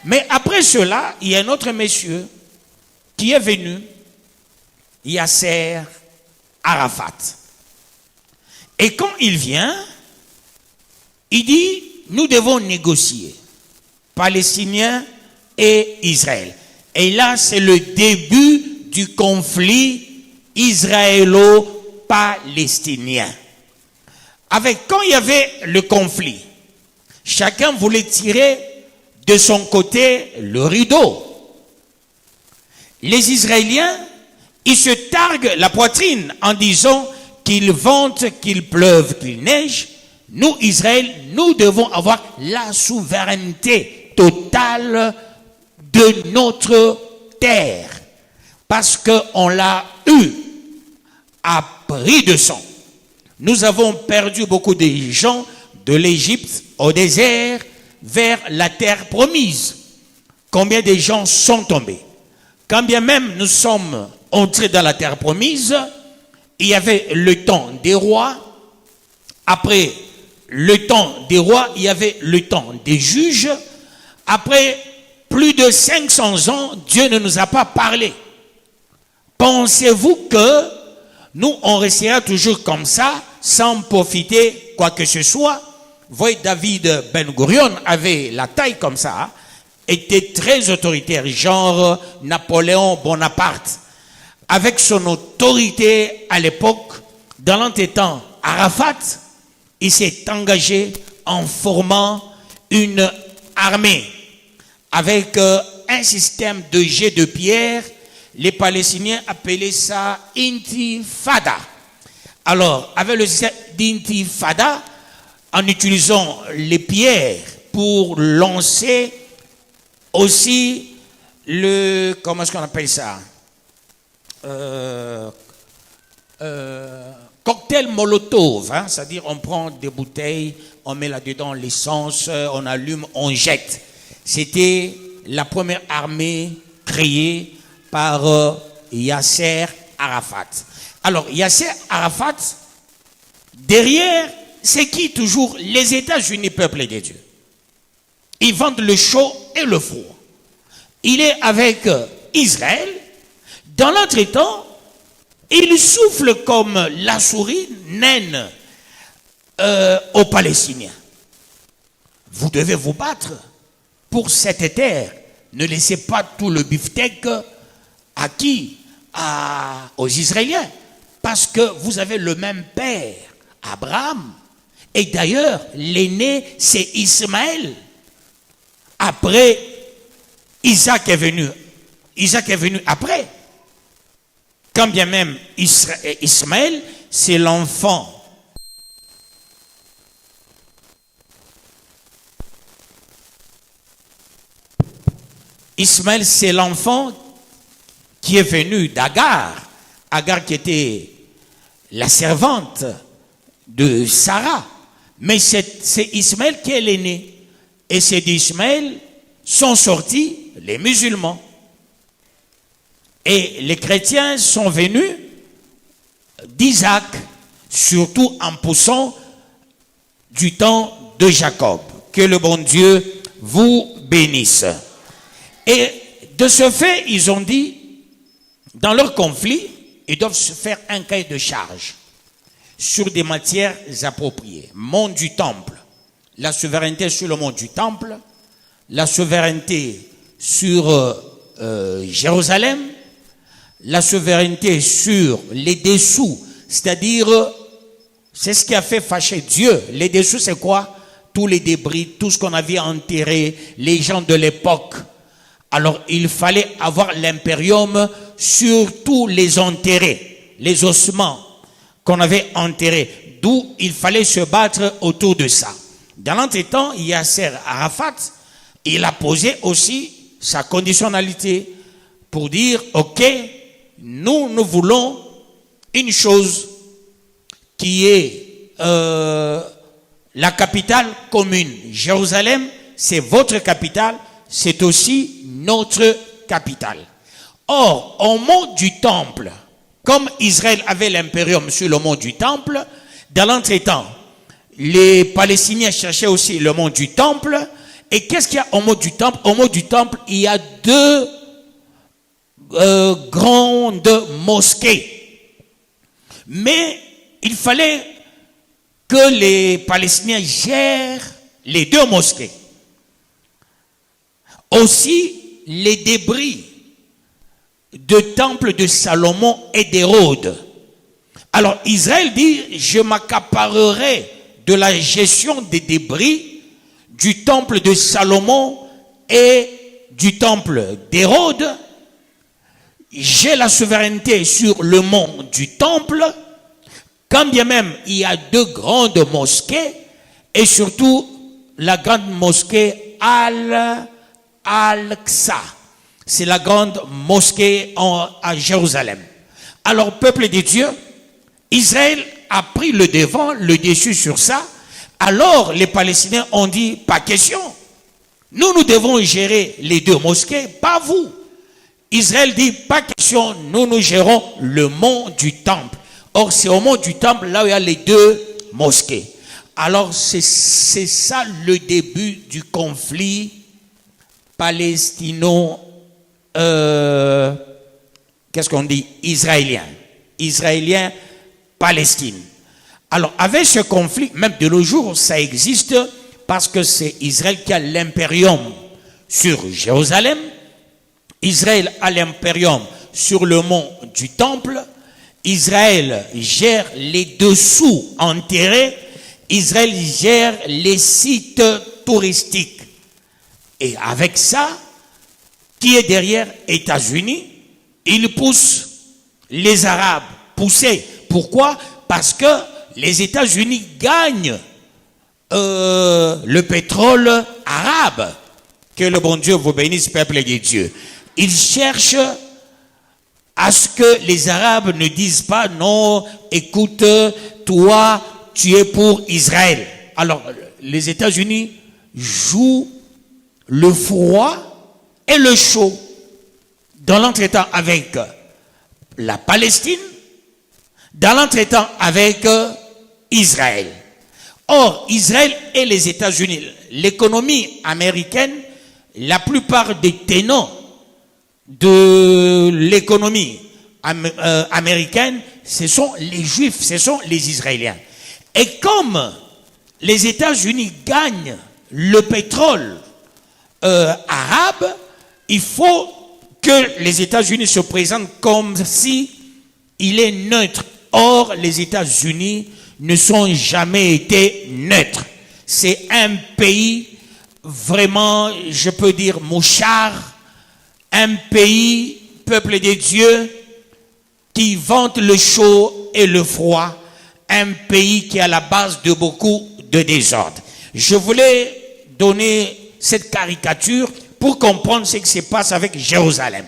Mais après cela, il y a un autre monsieur qui est venu, Yasser Arafat. Et quand il vient, il dit, nous devons négocier, Palestiniens et Israël. Et là, c'est le début du conflit israélo-palestinien. Quand il y avait le conflit, chacun voulait tirer de son côté le rideau. Les Israéliens, ils se targuent la poitrine en disant qu'il vente, qu'il pleuve, qu'il neige. Nous, Israël, nous devons avoir la souveraineté totale de notre terre. Parce qu'on l'a eu à prix de sang. Nous avons perdu beaucoup de gens de l'Égypte au désert vers la terre promise. Combien de gens sont tombés? Quand bien même nous sommes entrés dans la terre promise, il y avait le temps des rois. Après le temps des rois, il y avait le temps des juges. Après plus de 500 ans, Dieu ne nous a pas parlé. Pensez-vous que nous, on restera toujours comme ça, sans profiter quoi que ce soit? Vous voyez, David Ben Gurion avait la taille comme ça, était très autoritaire, genre Napoléon Bonaparte. Avec son autorité à l'époque, dans l'entêtant Arafat, il s'est engagé en formant une armée avec un système de jet de pierre. Les Palestiniens appelaient ça Intifada. Alors, avec le système d'Intifada, en utilisant les pierres pour lancer aussi comment est-ce qu'on appelle ça? Cocktail Molotov, hein? C'est-à-dire on prend des bouteilles, on met là-dedans l'essence, on allume, on jette. C'était la première armée créée par Yasser Arafat. Alors, Yasser Arafat, derrière, c'est qui toujours? Les États-Unis, peuple de Dieu. Ils vendent le chaud et le froid. Il est avec Israël. Dans l'entretemps, il souffle comme la souris naine aux Palestiniens. Vous devez vous battre pour cette terre. Ne laissez pas tout le beefsteak à qui? Aux Israéliens. Parce que vous avez le même père, Abraham. Et d'ailleurs, l'aîné, c'est Ismaël. Après, Isaac est venu. Isaac est venu après. Quand bien même Ismaël, c'est l'enfant. Ismaël, c'est l'enfant qui est venu d'Agar. Agar qui était la servante de Sarah. Mais c'est Ismaël qui est l'aîné. Et c'est d'Ismaël sont sortis les musulmans. Et les chrétiens sont venus d'Isaac, surtout en poussant du temps de Jacob. Que le bon Dieu vous bénisse. Et de ce fait, ils ont dit, dans leur conflit, ils doivent se faire un cahier de charge sur des matières appropriées. Monde du temple, la souveraineté sur le monde du temple, la souveraineté sur Jérusalem, la souveraineté sur les dessous, c'est-à-dire, c'est ce qui a fait fâcher Dieu. Les dessous, c'est quoi? Tous les débris, tout ce qu'on avait enterré, les gens de l'époque. Alors, il fallait avoir l'impérium sur tous les enterrés, les ossements qu'on avait enterrés, d'où il fallait se battre autour de ça. Dans l'entretemps, Yasser Arafat, il a posé aussi sa conditionnalité pour dire, ok, nous voulons une chose qui est la capitale commune. Jérusalem, c'est votre capitale, c'est aussi notre capitale. Or, au mont du temple, comme Israël avait l'impérium sur le mont du temple, dans l'entretemps, les Palestiniens cherchaient aussi le mont du temple, Et qu'est-ce qu'il y a au mot du temple? Au mot du temple, il y a deux grandes mosquées. Mais il fallait que les Palestiniens gèrent les deux mosquées. Aussi, les débris de temples de Salomon et d'Hérode. Alors Israël dit, je m'accaparerai de la gestion des débris du temple de Salomon et du temple d'Hérode. J'ai la souveraineté sur le mont du temple, quand bien même il y a deux grandes mosquées, et surtout la grande mosquée Al-Aqsa. C'est la grande mosquée à Jérusalem. Alors, peuple de Dieu, Israël a pris le devant, le dessus sur ça. Alors, les Palestiniens ont dit, pas question. Nous devons gérer les deux mosquées, pas vous. Israël dit, pas question, nous gérons le mont du temple. Or, c'est au mont du temple, là où il y a les deux mosquées. Alors, c'est ça le début du conflit qu'est-ce qu'on dit? Israélien-Palestine. Alors, avec ce conflit, même de nos jours, ça existe parce que c'est Israël qui a l'impérium sur Jérusalem. Israël a l'impérium sur le mont du temple. Israël gère les dessous enterrés. Israël gère les sites touristiques. Et avec ça, qui est derrière États-Unis, il pousse les Arabes. Pousser. Pourquoi? Parce que les États-Unis gagnent le pétrole arabe. Que le bon Dieu vous bénisse, peuple de Dieu. Ils cherchent à ce que les Arabes ne disent pas non, écoute, toi, tu es pour Israël. Alors, les États-Unis jouent le froid et le chaud dans l'entretemps avec la Palestine, dans l'entretemps avec Israël. Or, Israël et les États-Unis, l'économie américaine, la plupart des tenants de l'économie américaine, ce sont les Juifs, ce sont les Israéliens. Et comme les États-Unis gagnent le pétrole arabe, il faut que les États-Unis se présentent comme si il est neutre. Or, les États-Unis ne sont jamais été neutres. C'est un pays vraiment, je peux dire, mouchard, un pays, peuple de Dieu, qui vante le chaud et le froid, un pays qui est à la base de beaucoup de désordre. Je voulais donner cette caricature pour comprendre ce qui se passe avec Jérusalem.